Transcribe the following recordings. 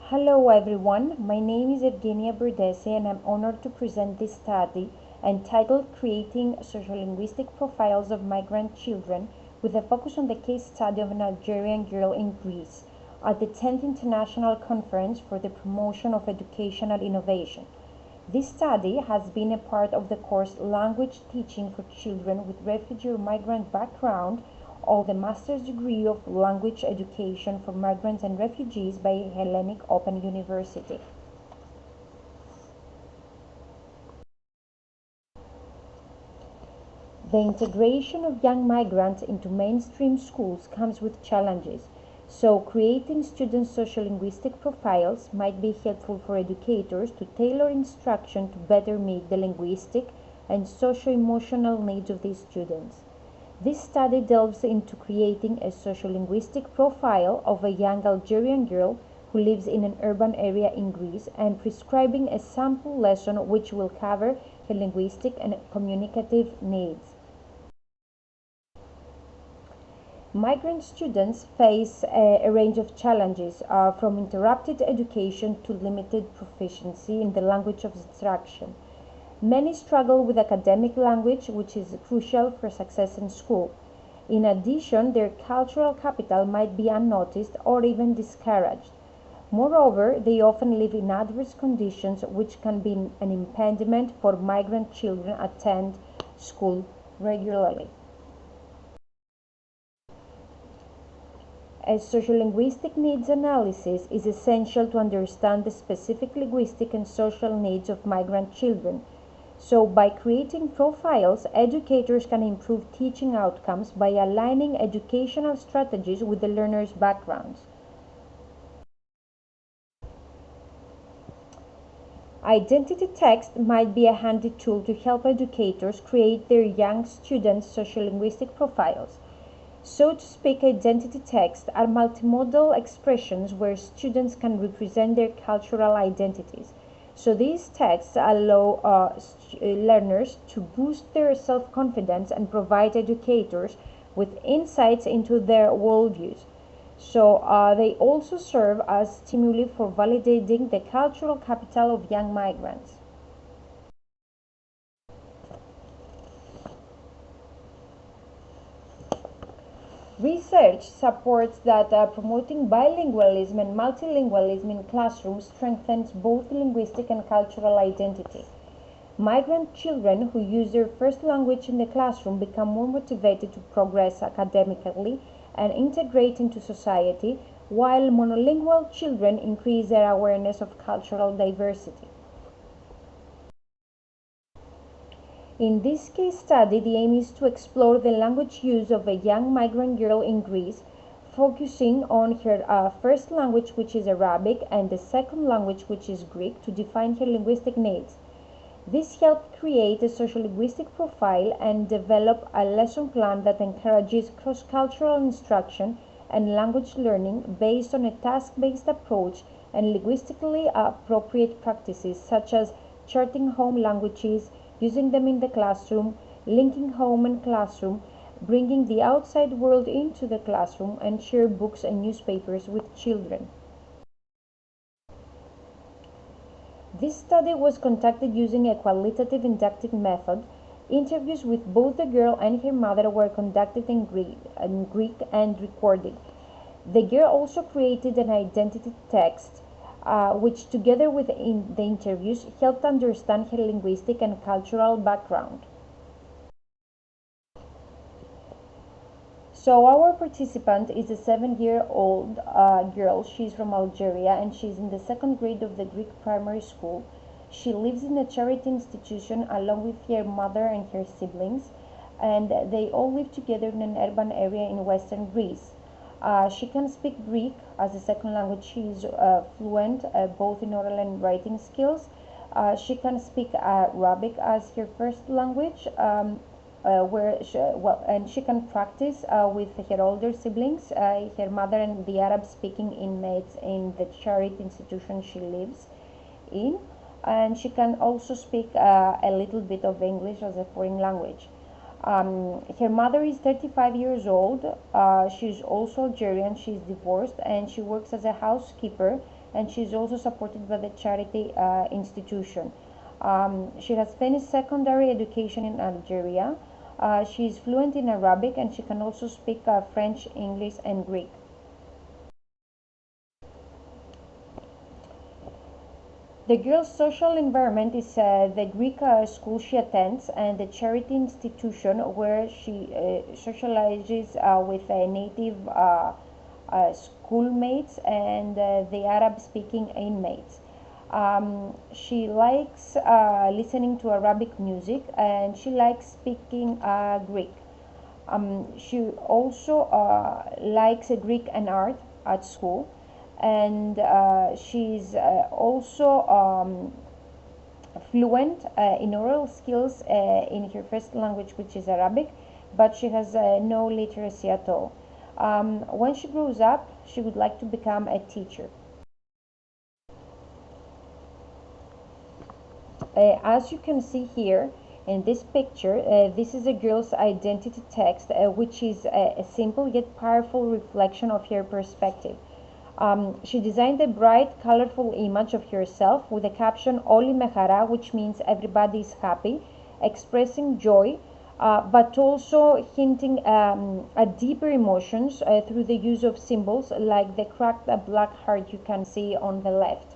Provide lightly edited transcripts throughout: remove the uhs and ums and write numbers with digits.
Hello everyone, my name is Evgenia Berdesi and I'm honored to present this study entitled Creating Sociolinguistic Profiles of Migrant Children with a focus on the case study of an Algerian girl in Greece at the 10th International Conference for the Promotion of Educational Innovation. This study has been a part of the course Language Teaching for Children with Refugee or Migrant Background of the Master's Degree of Language Education for Migrants and Refugees by Hellenic Open University. The integration of young migrants into mainstream schools comes with challenges, so creating students' sociolinguistic profiles might be helpful for educators to tailor instruction to better meet the linguistic and socio-emotional needs of these students. This study delves into creating a sociolinguistic profile of a young Algerian girl who lives in an urban area in Greece and prescribing a sample lesson which will cover her linguistic and communicative needs. Migrant students face a range of challenges, from interrupted education to limited proficiency in the language of instruction. Many struggle with academic language, which is crucial for success in school. In addition, their cultural capital might be unnoticed or even discouraged. Moreover, they often live in adverse conditions, which can be an impediment for migrant children attend school regularly. A sociolinguistic needs analysis is essential to understand the specific linguistic and social needs of migrant children. So, by creating profiles, educators can improve teaching outcomes by aligning educational strategies with the learners' backgrounds. Identity text might be a handy tool to help educators create their young students' sociolinguistic profiles. So to speak, identity texts are multimodal expressions where students can represent their cultural identities. So these texts allow learners to boost their self-confidence and provide educators with insights into their worldviews. So they also serve as stimuli for validating the cultural capital of young migrants. Research supports that promoting bilingualism and multilingualism in classrooms strengthens both linguistic and cultural identity. Migrant children who use their first language in the classroom become more motivated to progress academically and integrate into society, while monolingual children increase their awareness of cultural diversity. In this case study, the aim is to explore the language use of a young migrant girl in Greece, focusing on her first language, which is Arabic, and the second language, which is Greek, to define her linguistic needs. This helped create a sociolinguistic profile and develop a lesson plan that encourages cross-cultural instruction and language learning based on a task-based approach and linguistically appropriate practices such as charting home languages, using them in the classroom, linking home and classroom, bringing the outside world into the classroom, and share books and newspapers with children. This study was conducted using a qualitative inductive method. Interviews with both the girl and her mother were conducted in Greek and recorded. The girl also created an identity text which together with the interviews helped understand her linguistic and cultural background. So our participant is a 7-year-old girl. She's from Algeria and she's in the second grade of the Greek primary school. She lives in a charity institution along with her mother and her siblings, and they all live together in an urban area in western Greece. She can speak Greek as a second language. She is fluent both in oral and writing skills. She can speak Arabic as her first language, and she can practice with her older siblings, her mother and the Arab-speaking inmates in the charity institution she lives in. And she can also speak a little bit of English as a foreign language. Her mother is 35 years old. She's also Algerian. She's divorced and she works as a housekeeper and she's also supported by the charity institution. She has finished secondary education in Algeria. She is fluent in Arabic, and she can also speak French, English, and Greek. The girl's social environment is the Greek school she attends and the charity institution where she socializes with native schoolmates and the Arab-speaking inmates. She likes listening to Arabic music, and she likes speaking Greek. She also likes Greek and art at school, and she's also fluent in oral skills in her first language, which is Arabic, but she has no literacy at all. When she grows up, she would like to become a teacher. As you can see here in this picture, this is a girl's identity text, which is a simple yet powerful reflection of her perspective. She designed a bright, colorful image of herself with the caption "Oli mehara," which means everybody is happy, expressing joy, but also hinting at deeper emotions through the use of symbols like the cracked black heart you can see on the left.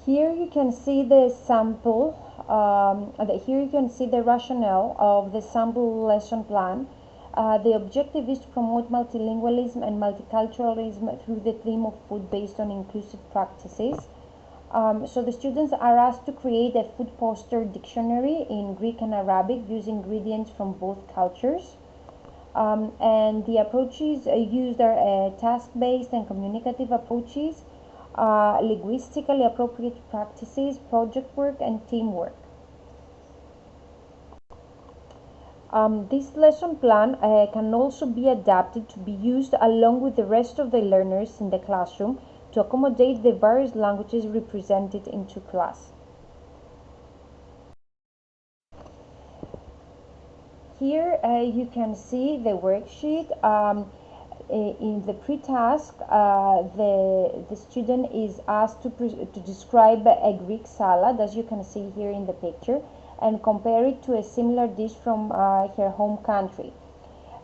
Here you can see the sample, here you can see the rationale of the sample lesson plan. The objective is to promote multilingualism and multiculturalism through the theme of food based on inclusive practices. So the students are asked to create a food poster dictionary in Greek and Arabic using ingredients from both cultures. And the approaches used are task-based and communicative approaches, linguistically appropriate practices, project work, and teamwork. This lesson plan can also be adapted to be used along with the rest of the learners in the classroom to accommodate the various languages represented into class. Here you can see the worksheet. In the pre-task, the student is asked to describe a Greek salad, as you can see here in the picture, and compare it to a similar dish from her home country.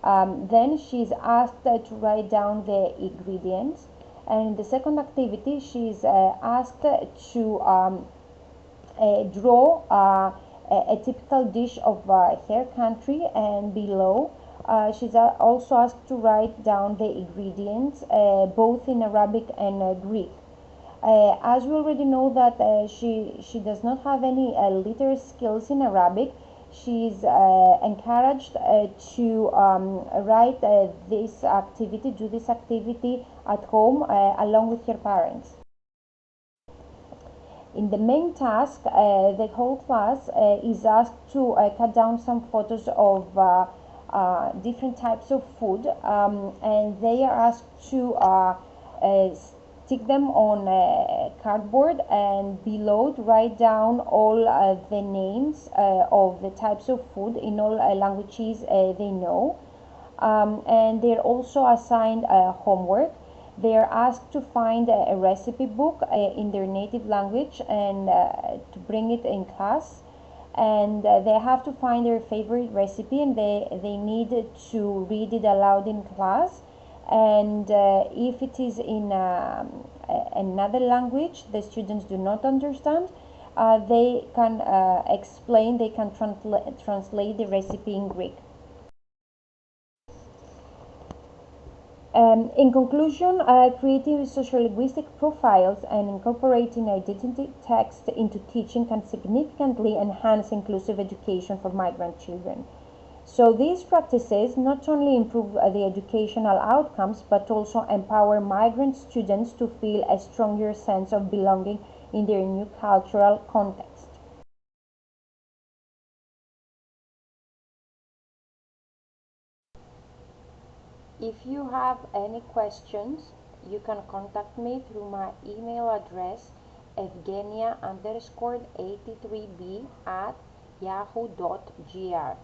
Then she is asked to write down the ingredients, and in the second activity she is asked to draw a typical dish of her country, and below she's also asked to write down the ingredients both in Arabic and Greek. As we already know that she does not have any literacy skills in Arabic, she is encouraged to write this activity, do this activity at home along with her parents. In the main task, the whole class is asked to cut down some photos of different types of food, and they are asked to stick them on cardboard, and below to write down all the names of the types of food in all languages they know, and they're also assigned homework. They are asked to find a recipe book in their native language and to bring it in class, and they have to find their favorite recipe, and they need to read it aloud in class. And if it is in another language the students do not understand, they can explain, they can translate the recipe in Greek. In conclusion, creating sociolinguistic profiles and incorporating identity text into teaching can significantly enhance inclusive education for migrant children. So these practices not only improve the educational outcomes, but also empower migrant students to feel a stronger sense of belonging in their new cultural context. If you have any questions, you can contact me through my email address evgenia_83b@yahoo.gr.